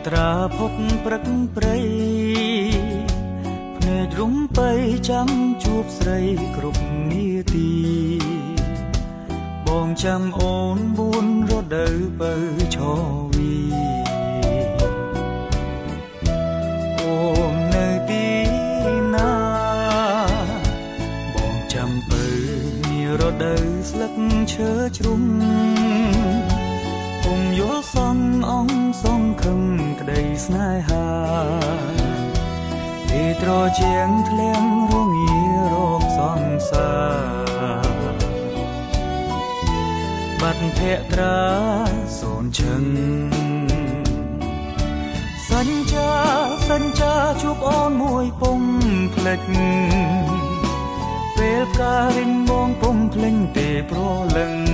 ត្រាផុតព្រឹកព្រៃភ្នែករុំបីចាំជួបស្រីគ្រប់នាទីបងចាំអូន4រដូវបើឈវីអូននៅទីណាបងចាំបើមានរដូវស្លឹកឈើជ្រុំខ្ញុំយល់សន់អង្គសង្ឃឹមក្តីស្នេហាពេលត្រជាងធ្លាក់រងារោគសង្សារបាត់ភក្ត្រាសូនឈឹងសញ្ចាជួបអូនមួយពុំភ្លេចពេលផ្ការិញបងពុំភ្លេញទេព្រលឹង